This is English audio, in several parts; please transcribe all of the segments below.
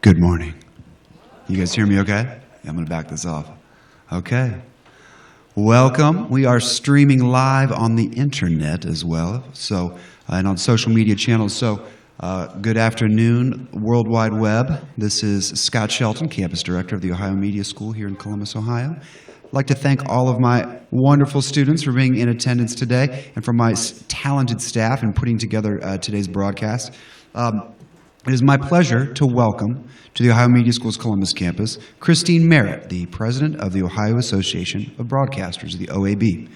Good morning. You guys hear me okay? I'm going to back this off. Okay. Welcome. We are streaming live on the internet as well, and on social media channels. So, good afternoon, World Wide Web. This is Scott Shelton, Campus Director of the Ohio Media School here in Columbus, Ohio. I'd like to thank all of my wonderful students for being in attendance today and for my talented staff in putting together today's broadcast. It is my pleasure to welcome to the Ohio Media School's Columbus campus, Christine Merritt, the President of the Ohio Association of Broadcasters, the OAB.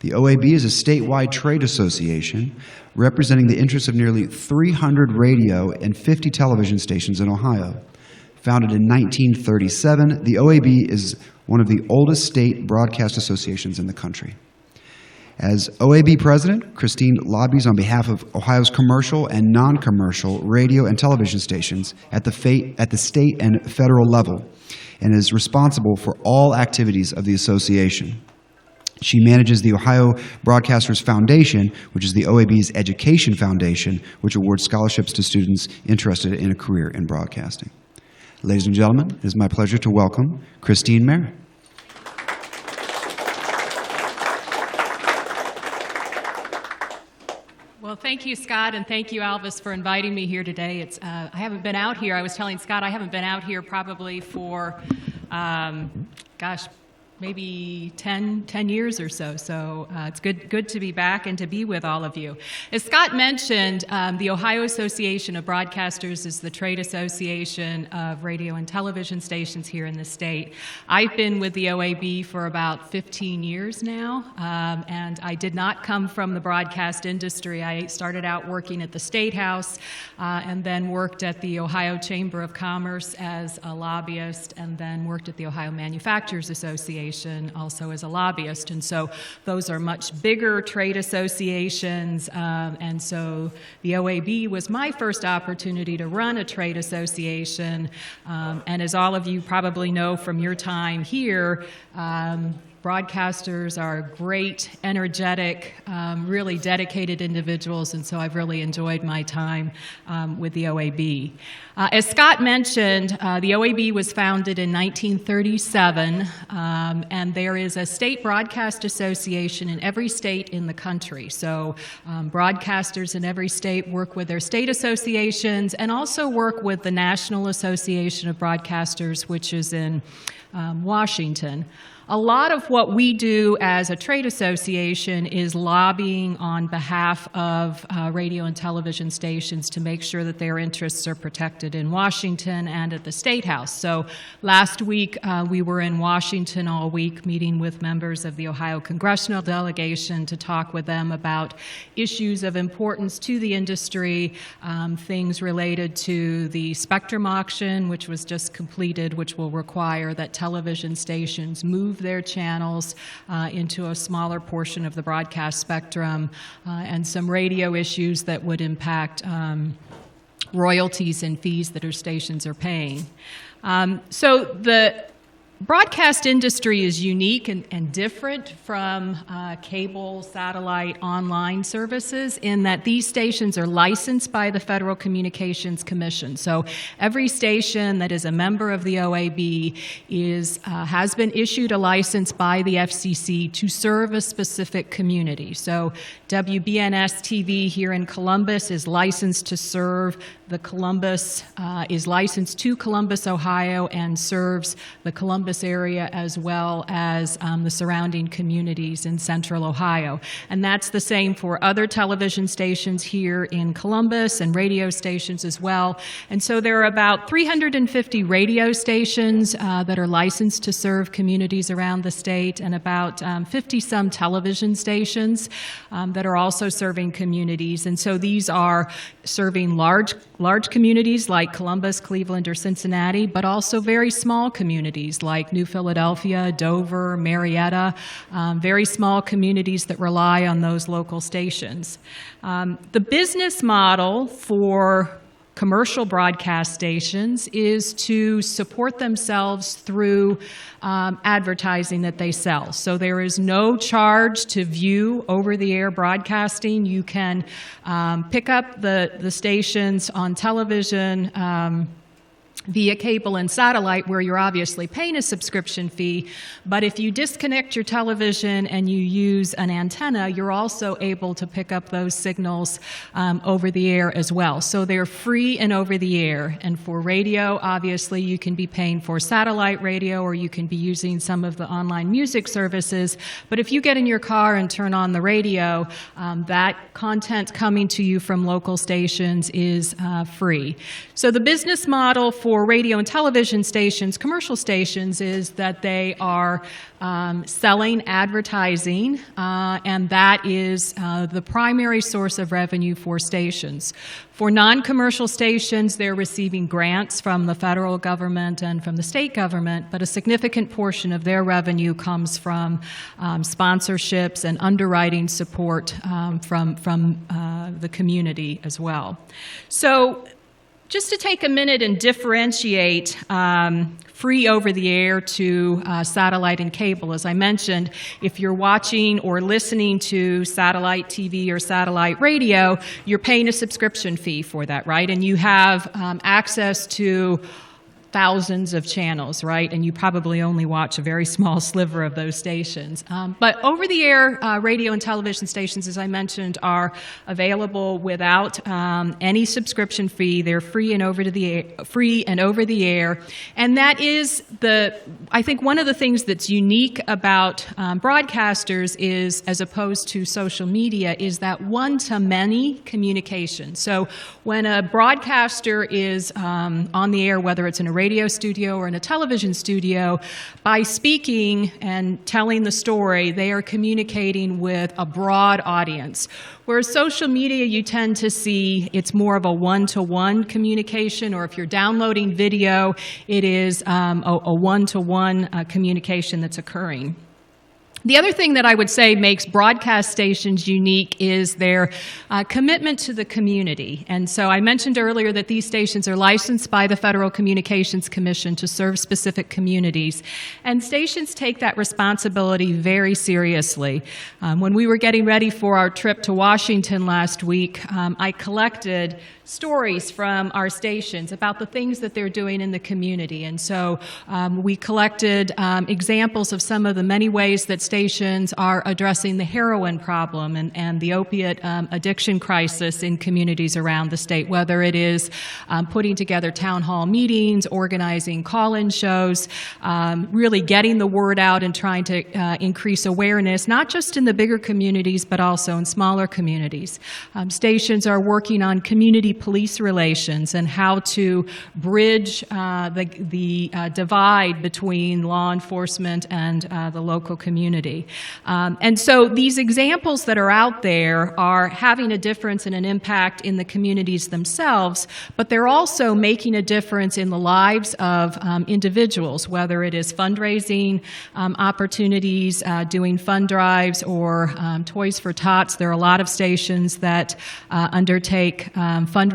The OAB is a statewide trade association representing the interests of nearly 300 radio and 50 television stations in Ohio. Founded in 1937, the OAB is one of the oldest state broadcast associations in the country. As OAB President, Christine lobbies on behalf of Ohio's commercial and non-commercial radio and television stations at the state and federal level, and is responsible for all activities of the association. She manages the Ohio Broadcasters Foundation, which is the OAB's education foundation, which awards scholarships to students interested in a career in broadcasting. Ladies and gentlemen, it is my pleasure to welcome Christine Merritt. Well, thank you, Scott, and thank you, Alvis, for inviting me here today. I haven't been out here. I was telling Scott I haven't been out here probably for, maybe 10 years or so. So it's good to be back and to be with all of you. As Scott mentioned, the Ohio Association of Broadcasters is the trade association of radio and television stations here in the state. I've been with the OAB for about 15 years now, and I did not come from the broadcast industry. I started out working at the State House and then worked at the Ohio Chamber of Commerce as a lobbyist, and then worked at the Ohio Manufacturers Association also as a lobbyist. And so those are much bigger trade associations, and so the OAB was my first opportunity to run a trade association, and as all of you probably know from your time here, broadcasters are great, energetic, really dedicated individuals, and so I've really enjoyed my time with the OAB. As Scott mentioned, the OAB was founded in 1937, and there is a state broadcast association in every state in the country. So broadcasters in every state work with their state associations and also work with the National Association of Broadcasters, which is in Washington. A lot of what we do as a trade association is lobbying on behalf of radio and television stations to make sure that their interests are protected in Washington and at the State House. So last week we were in Washington all week meeting with members of the Ohio Congressional Delegation to talk with them about issues of importance to the industry, things related to the spectrum auction, which was just completed, which will require that television stations move their channels into a smaller portion of the broadcast spectrum, and some radio issues that would impact royalties and fees that our stations are paying. So the broadcast industry is unique and different from cable, satellite, online services in that these stations are licensed by the Federal Communications Commission. So every station that is a member of the OAB has been issued a license by the FCC to serve a specific community. So WBNS TV here in Columbus is licensed to serve the Columbus, is licensed to Columbus, Ohio, and serves the Columbus area as well as the surrounding communities in central Ohio. And that's the same for other television stations here in Columbus and radio stations as well. And so there are about 350 radio stations that are licensed to serve communities around the state, and about 50-some television stations that are also serving communities. And so these are serving large communities like Columbus, Cleveland, or Cincinnati, but also very small communities like New Philadelphia, Dover, Marietta, very small communities that rely on those local stations. The business model for commercial broadcast stations is to support themselves through advertising that they sell. So there is no charge to view over-the-air broadcasting. You can pick up the stations on television via cable and satellite, where you're obviously paying a subscription fee, but if you disconnect your television and you use an antenna, you're also able to pick up those signals over the air as well. So they're free and over the air. And for radio, obviously, you can be paying for satellite radio, or you can be using some of the online music services. But if you get in your car and turn on the radio, that content coming to you from local stations is free. So the business model for radio and television stations, commercial stations, is that they are selling advertising, and that is the primary source of revenue for stations. For non-commercial stations, they're receiving grants from the federal government and from the state government, but a significant portion of their revenue comes from sponsorships and underwriting support from the community as well. So just to take a minute and differentiate free over-the-air to satellite and cable. As I mentioned, if you're watching or listening to satellite TV or satellite radio, you're paying a subscription fee for that, right? And you have access to thousands of channels, right? And you probably only watch a very small sliver of those stations. But over-the-air radio and television stations, as I mentioned, are available without any subscription fee. They're free and over the air. And that is I think one of the things that's unique about broadcasters is, as opposed to social media, is that one-to-many communication. So when a broadcaster is on the air, whether it's in a radio studio or in a television studio, by speaking and telling the story, they are communicating with a broad audience. Whereas social media, you tend to see it's more of a one-to-one communication, or if you're downloading video, it is a one-to-one communication that's occurring. The other thing that I would say makes broadcast stations unique is their commitment to the community. And so I mentioned earlier that these stations are licensed by the Federal Communications Commission to serve specific communities. And stations take that responsibility very seriously. When we were getting ready for our trip to Washington last week, I collected stories from our stations about the things that they're doing in the community. And so we collected examples of some of the many ways that stations are addressing the heroin problem and the opiate addiction crisis in communities around the state, whether it is putting together town hall meetings, organizing call-in shows, really getting the word out and trying to increase awareness, not just in the bigger communities, but also in smaller communities. Stations are working on community police relations and how to bridge the divide between law enforcement and the local community. And so these examples that are out there are having a difference and an impact in the communities themselves, but they're also making a difference in the lives of individuals, whether it is fundraising opportunities, doing fund drives, or Toys for Tots. There are a lot of stations that undertake fundraising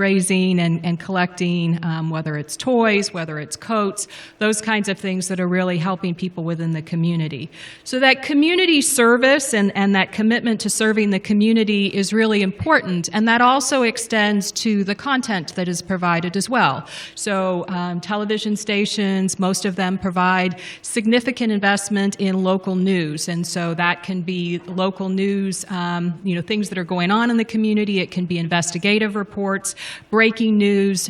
and collecting, whether it's toys, whether it's coats, those kinds of things that are really helping people within the community. So that community service and that commitment to serving the community is really important, and that also extends to the content that is provided as well. So television stations, most of them provide significant investment in local news, and so that can be local news, things that are going on in the community. It can be investigative reports, breaking news,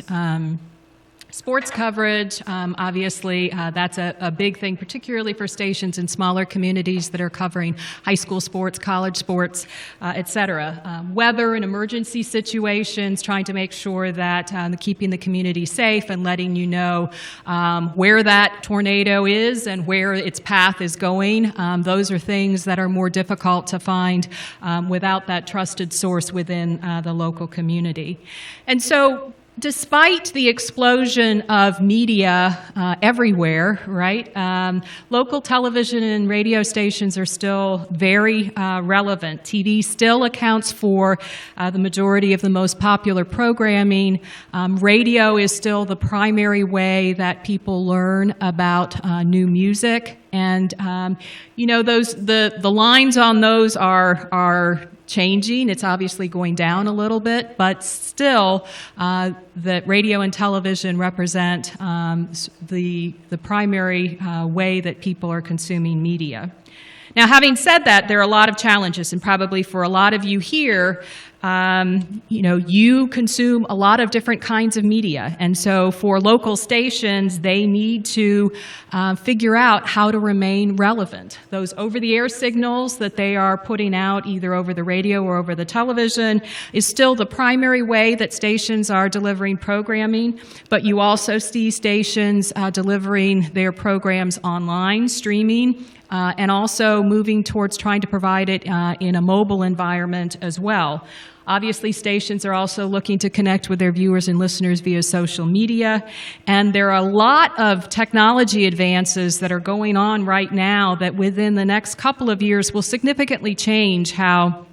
sports coverage. Obviously, that's a big thing, particularly for stations in smaller communities that are covering high school sports, college sports, et cetera. Weather and emergency situations, trying to make sure that keeping the community safe and letting you know where that tornado is and where its path is going. Those are things that are more difficult to find without that trusted source within the local community. And so, despite the explosion of media everywhere, right, local television and radio stations are still very relevant. TV still accounts for the majority of the most popular programming. Radio is still the primary way that people learn about new music. And the lines on those are changing. It's obviously going down a little bit, but still, that radio and television represent the primary way that people are consuming media. Now, having said that, there are a lot of challenges, and probably for a lot of you here, you consume a lot of different kinds of media. And so for local stations, they need to figure out how to remain relevant. Those over-the-air signals that they are putting out, either over the radio or over the television, is still the primary way that stations are delivering programming. But you also see stations delivering their programs online, streaming, and also moving towards trying to provide it in a mobile environment as well. Obviously, stations are also looking to connect with their viewers and listeners via social media, and there are a lot of technology advances that are going on right now that within the next couple of years will significantly change how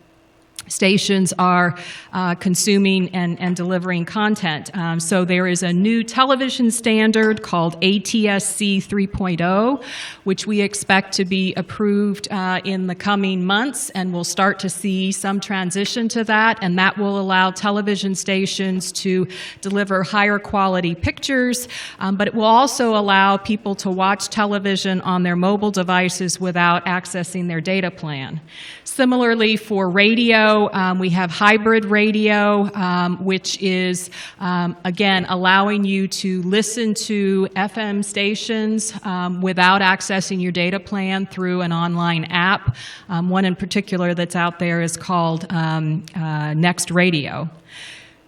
stations are consuming and delivering content. So there is a new television standard called ATSC 3.0, which we expect to be approved in the coming months, and we'll start to see some transition to that, and that will allow television stations to deliver higher quality pictures, but it will also allow people to watch television on their mobile devices without accessing their data plan. Similarly, for radio, we have hybrid radio, which is, again, allowing you to listen to FM stations without accessing your data plan through an online app. One in particular that's out there is called Next Radio.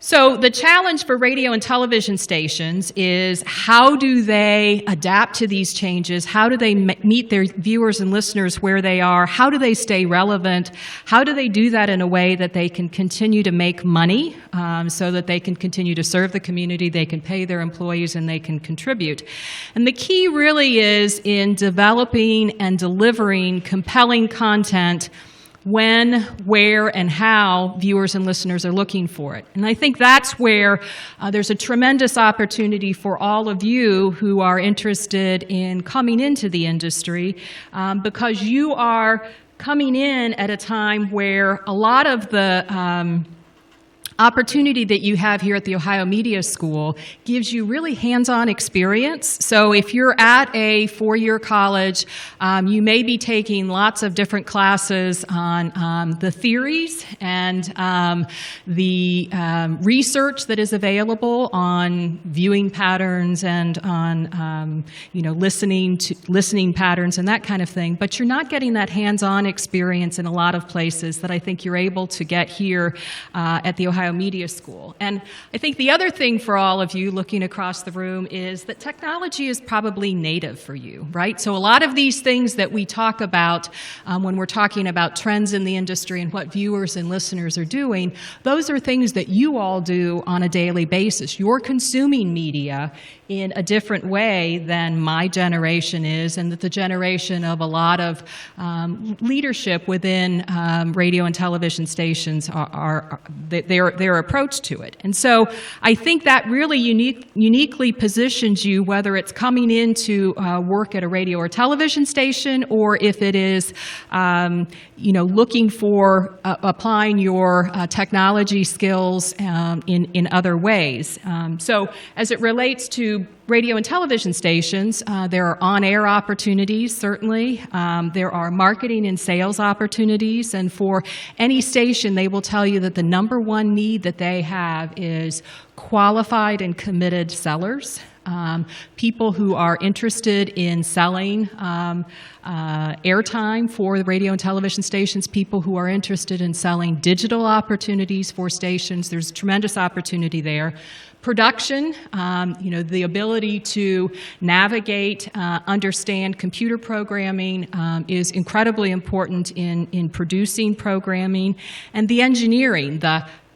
So the challenge for radio and television stations is how do they adapt to these changes? How do they meet their viewers and listeners where they are? How do they stay relevant? How do they do that in a way that they can continue to make money so that they can continue to serve the community, they can pay their employees, and they can contribute? And the key really is in developing and delivering compelling content when, where, and how viewers and listeners are looking for it. And I think that's where there's a tremendous opportunity for all of you who are interested in coming into the industry, because you are coming in at a time where a lot of the opportunity that you have here at the Ohio Media School gives you really hands-on experience. So if you're at a four-year college, you may be taking lots of different classes on the theories and the research that is available on viewing patterns and on listening patterns and that kind of thing. But you're not getting that hands-on experience in a lot of places that I think you're able to get here at the Ohio Media School. And I think the other thing for all of you looking across the room is that technology is probably native for you, right? So a lot of these things that we talk about when we're talking about trends in the industry and what viewers and listeners are doing, those are things that you all do on a daily basis. You're consuming media in a different way than my generation is, and that the generation of a lot of leadership within radio and television stations are their approach to it. And so I think that really uniquely positions you, whether it's coming into work at a radio or television station, or if it is looking for applying your technology skills in other ways. So as it relates to radio and television stations, there are on-air opportunities, certainly. There are marketing and sales opportunities, and for any station, they will tell you that the number one need that they have is qualified and committed sellers. People who are interested in selling airtime for the radio and television stations, people who are interested in selling digital opportunities for stations. There's tremendous opportunity there. Production, the ability to navigate, understand computer programming is incredibly important in producing programming. And the engineering,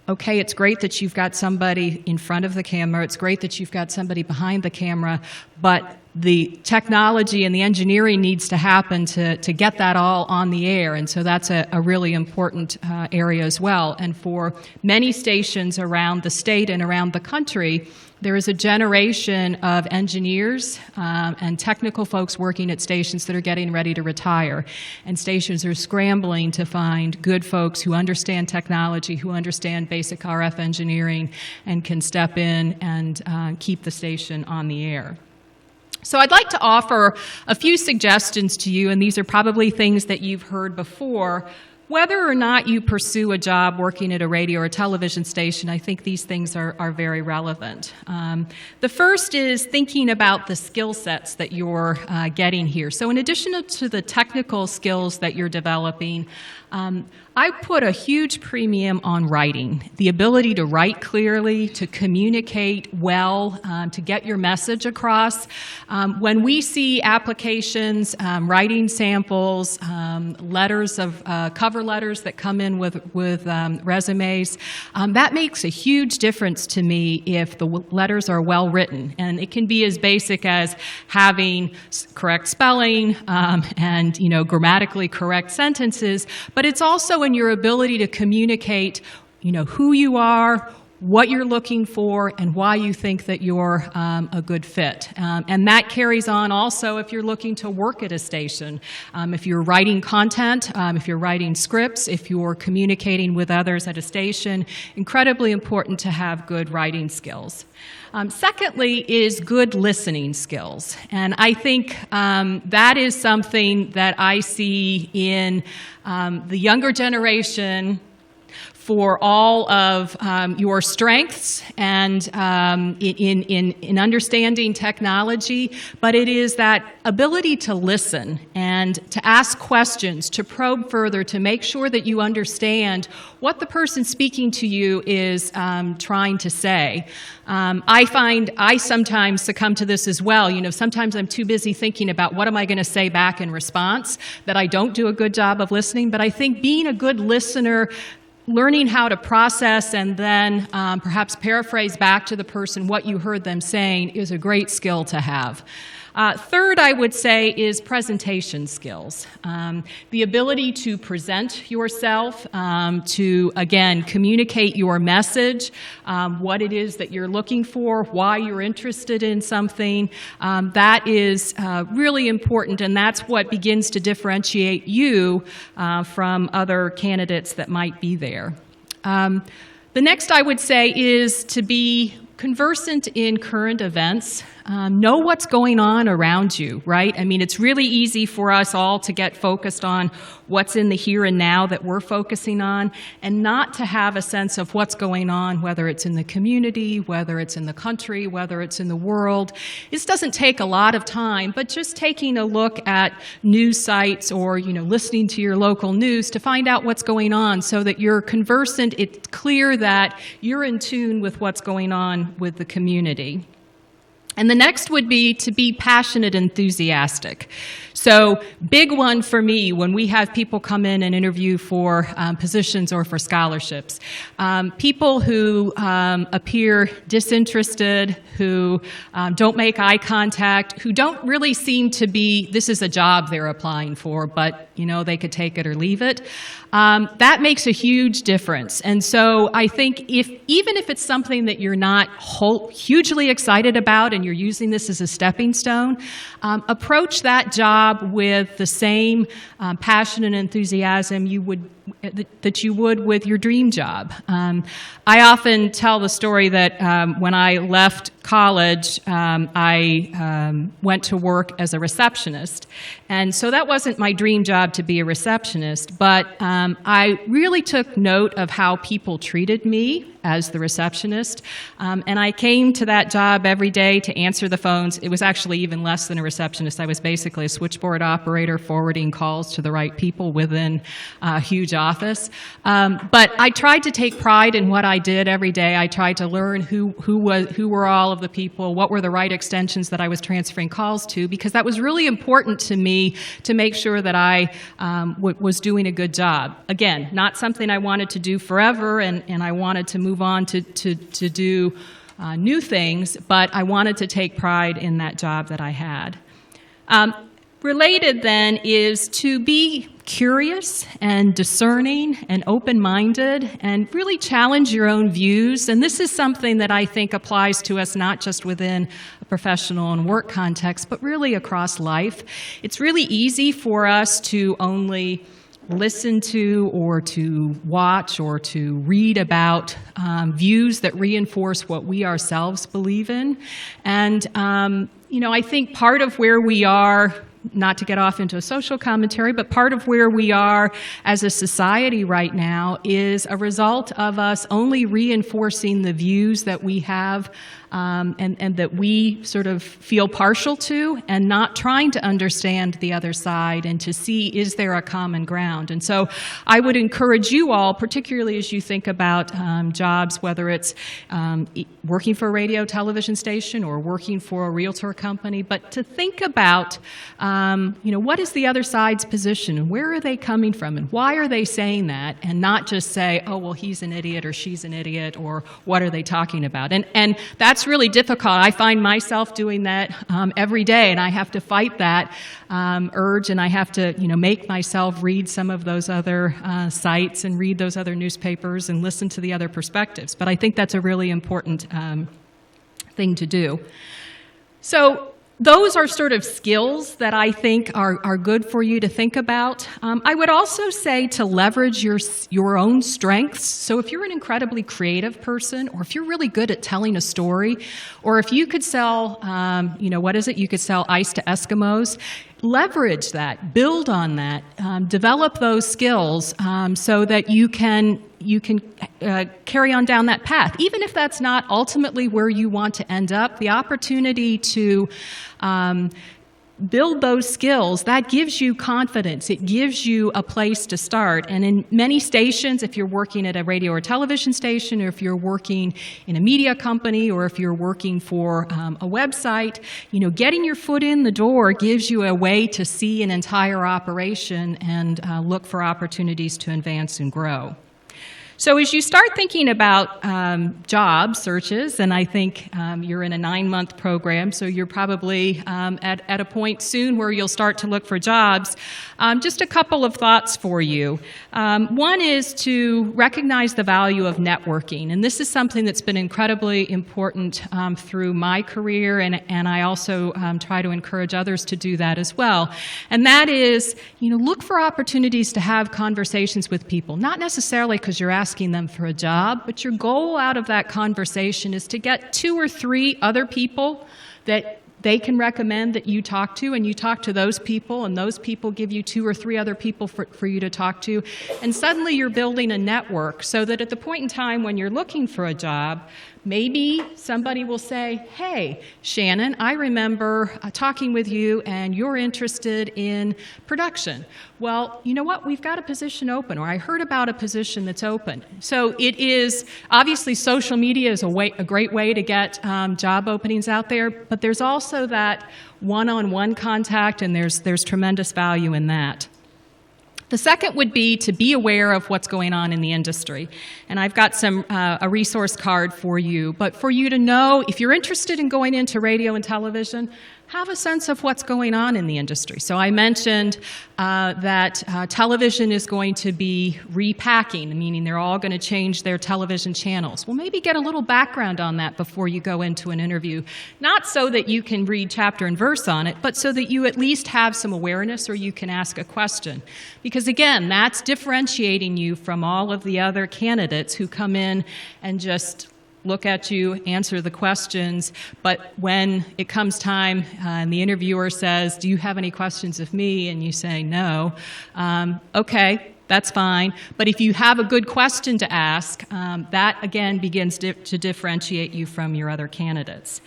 okay, it's great that you've got somebody in front of the camera, it's great that you've got somebody behind the camera, but the technology and the engineering needs to happen to get that all on the air, and so that's a really important area as well. And for many stations around the state and around the country, there is a generation of engineers and technical folks working at stations that are getting ready to retire. And stations are scrambling to find good folks who understand technology, who understand basic RF engineering, and can step in and keep the station on the air. So I'd like to offer a few suggestions to you, and these are probably things that you've heard before. Whether or not you pursue a job working at a radio or television station, I think these things are very relevant. The first is thinking about the skill sets that you're getting here. So in addition to the technical skills that you're developing, I put a huge premium on writing, the ability to write clearly, to communicate well, to get your message across. When we see applications, writing samples, letters of cover letters that come in with resumes, that makes a huge difference to me if the letters are well written. And it can be as basic as having correct spelling and grammatically correct sentences, but it's also in your ability to communicate, who you are, what you're looking for, and why you think that you're a good fit. And that carries on also if you're looking to work at a station. If you're writing content, if you're writing scripts, if you're communicating with others at a station, incredibly important to have good writing skills. Secondly is good listening skills. And I think that is something that I see in the younger generation for all of your strengths and in understanding technology, but it is that ability to listen and to ask questions, to probe further, to make sure that you understand what the person speaking to you is trying to say. I find I sometimes succumb to this as well. Sometimes I'm too busy thinking about what am I going to say back in response, that I don't do a good job of listening, but I think being a good listener, learning how to process and then perhaps paraphrase back to the person what you heard them saying is a great skill to have. Third, I would say, is presentation skills. The ability to present yourself, to, again, communicate your message, what it is that you're looking for, why you're interested in something. That is really important, and that's what begins to differentiate you from other candidates that might be there. The next, I would say, is to be conversant in current events. Know what's going on around you, right? I mean, it's really easy for us all to get focused on what's in the here and now that we're focusing on, and not to have a sense of what's going on, whether it's in the community, whether it's in the country, whether it's in the world. This doesn't take a lot of time, but just taking a look at news sites or, listening to your local news to find out what's going on so that you're conversant, it's clear that you're in tune with what's going on with the community. And the next would be to be passionate, enthusiastic. So big one for me when we have people come in and interview for positions or for scholarships. People who appear disinterested, who don't make eye contact, who don't really seem to be, this is a job they're applying for, but they could take it or leave it. That makes a huge difference. And so I think even if it's something that you're not hugely excited about and you're using this as a stepping stone, approach that job with the same passion and enthusiasm that you would with your dream job. I often tell the story that when I left college, I went to work as a receptionist. And so that wasn't my dream job to be a receptionist, but I really took note of how people treated me as the receptionist. And I came to that job every day to answer the phones. It was actually even less than a receptionist. I was basically a switchboard operator forwarding calls to the right people within a huge office. But I tried to take pride in what I did every day. I tried to learn who were all of the people, what were the right extensions that I was transferring calls to, because that was really important to me to make sure that I was doing a good job. Again, not something I wanted to do forever, and I wanted to move on to do new things, but I wanted to take pride in that job that I had. Related then is to be curious and discerning and open-minded and really challenge your own views. And this is something that I think applies to us not just within a professional and work context, but really across life. It's really easy for us to only listen to or to watch or to read about views that reinforce what we ourselves believe in. And, I think part of where we are, not to get off into a social commentary, but part of where we are as a society right now is a result of us only reinforcing the views that we have and that we sort of feel partial to, and not trying to understand the other side and to see, is there a common ground? And so I would encourage you all, particularly as you think about jobs, whether it's working for a radio television station or working for a realtor company, but to think about what is the other side's position and where are they coming from and why are they saying that, and not just say, oh, well, he's an idiot or she's an idiot, or what are they talking about? And that's really difficult. I find myself doing that every day, and I have to fight that urge, and I have to make myself read some of those other sites and read those other newspapers and listen to the other perspectives. But I think that's a really important thing to do. So those are sort of skills that I think are good for you to think about. I would also say to leverage your own strengths. So if you're an incredibly creative person, or if you're really good at telling a story, or if you could sell, you could sell ice to Eskimos, leverage that, build on that, develop those skills so that you can carry on down that path. Even if that's not ultimately where you want to end up, the opportunity to build those skills, that gives you confidence. It gives you a place to start. And in many stations, if you're working at a radio or television station, or if you're working in a media company, or if you're working for a website, getting your foot in the door gives you a way to see an entire operation and look for opportunities to advance and grow. So as you start thinking about job searches, and I think you're in a 9-month program, so you're probably at a point soon where you'll start to look for jobs, just a couple of thoughts for you. One is to recognize the value of networking, and this is something that's been incredibly important through my career, and I also try to encourage others to do that as well. And that is, look for opportunities to have conversations with people, not necessarily because you're asking them for a job, but your goal out of that conversation is to get 2 or 3 other people that they can recommend that you talk to, and you talk to those people, and those people give you 2 or 3 other people for you to talk to, and suddenly you're building a network so that at the point in time when you're looking for a job, maybe somebody will say, hey, Shannon, I remember talking with you and you're interested in production. Well, you know what? We've got a position open, or I heard about a position that's open. So it is, obviously social media is a great way to get job openings out there, but there's also that one-on-one contact, and there's tremendous value in that. The second would be to be aware of what's going on in the industry. And I've got a resource card for you. But for you to know, if you're interested in going into radio and television, have a sense of what's going on in the industry. So I mentioned that television is going to be repacking, meaning they're all going to change their television channels. Well, maybe get a little background on that before you go into an interview. Not so that you can read chapter and verse on it, but so that you at least have some awareness, or you can ask a question. Because again, that's differentiating you from all of the other candidates who come in and just look at you, answer the questions, but when it comes time and the interviewer says, do you have any questions of me? And you say, no. Okay, that's fine. But if you have a good question to ask, that again begins to differentiate you from your other candidates.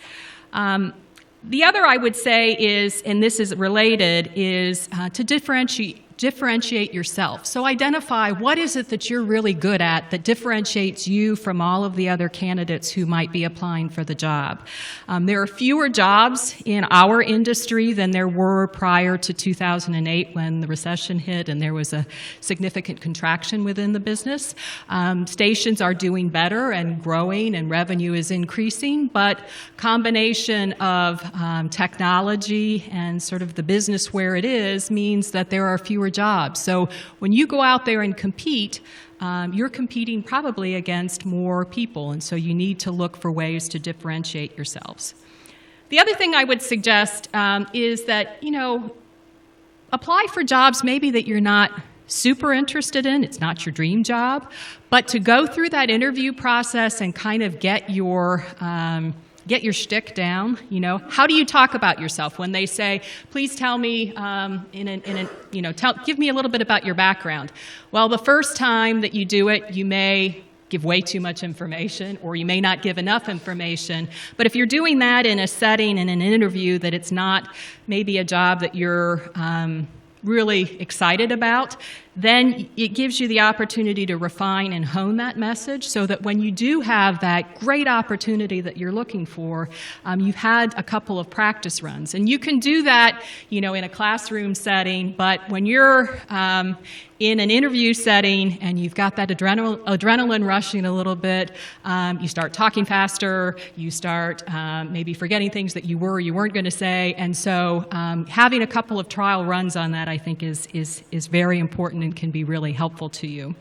The other I would say is, and this is related, is to differentiate differentiate yourself. So identify what is it that you're really good at that differentiates you from all of the other candidates who might be applying for the job. There are fewer jobs in our industry than there were prior to 2008 when the recession hit and there was a significant contraction within the business. Stations are doing better and growing and revenue is increasing, but combination of technology and sort of the business where it is means that there are fewer jobs. So when you go out there and compete, you're competing probably against more people, and so you need to look for ways to differentiate yourselves. The other thing I would suggest is that, apply for jobs maybe that you're not super interested in, it's not your dream job, but to go through that interview process and kind of get your shtick down. How do you talk about yourself when they say, please tell me, give me a little bit about your background? Well, the first time that you do it, you may give way too much information, or you may not give enough information. But if you're doing that in a setting, in an interview, that it's not maybe a job that you're really excited about, then it gives you the opportunity to refine and hone that message so that when you do have that great opportunity that you're looking for, you've had a couple of practice runs. And you can do that, in a classroom setting, but when you're in an interview setting and you've got that adrenaline rushing a little bit, you start talking faster, you start maybe forgetting things that you were or you weren't going to say, and so having a couple of trial runs on that, I think, is very important and can be really helpful to you.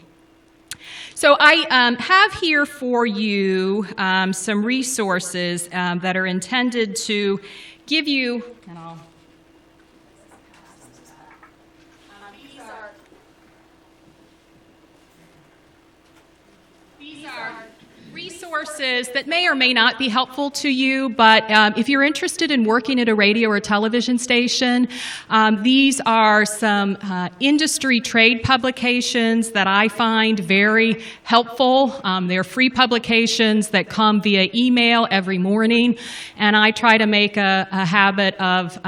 So I have here for you some resources that are intended to give you, and I'll These are resources that may or may not be helpful to you, but if you're interested in working at a radio or television station, these are some industry trade publications that I find very helpful. They're free publications that come via email every morning, and I try to make a habit of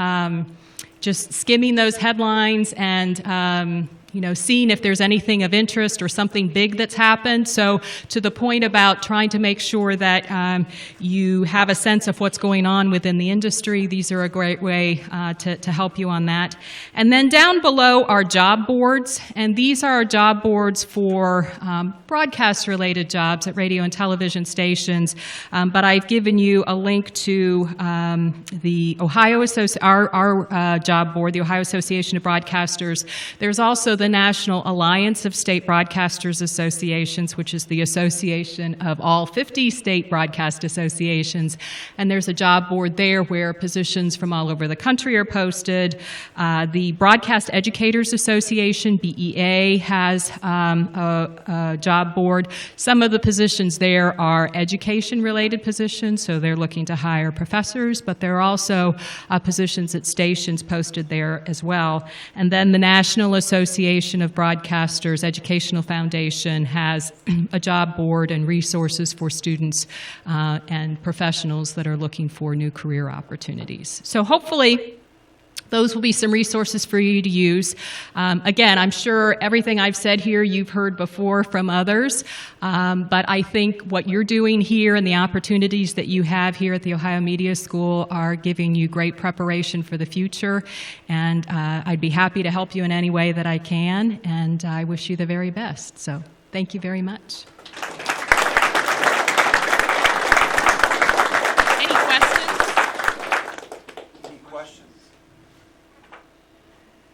just skimming those headlines and seeing if there's anything of interest or something big that's happened. So to the point about trying to make sure that you have a sense of what's going on within the industry, these are a great way to help you on that. And then down below are job boards, and these are job boards for broadcast-related jobs at radio and television stations. But I've given you a link to the Ohio our job board, the Ohio Association of Broadcasters. There's also the National Alliance of State Broadcasters Associations, which is the association of all 50 state broadcast associations. And there's a job board there where positions from all over the country are posted. The Broadcast Educators Association, BEA, has a job board. Some of the positions there are education-related positions, so they're looking to hire professors, but there are also positions at stations posted there as well. And then the National Association of Broadcasters Educational Foundation has a job board and resources for students and professionals that are looking for new career opportunities. So hopefully those will be some resources for you to use. Again, I'm sure everything I've said here you've heard before from others, but I think what you're doing here and the opportunities that you have here at the Ohio Media School are giving you great preparation for the future, and I'd be happy to help you in any way that I can, and I wish you the very best. So thank you very much.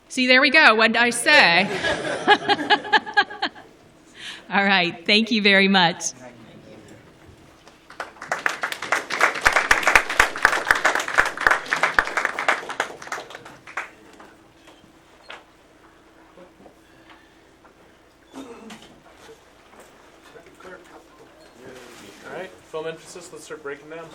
See, there we go. What did I say? All right. Thank you very much. All right, film emphasis, let's start breaking down.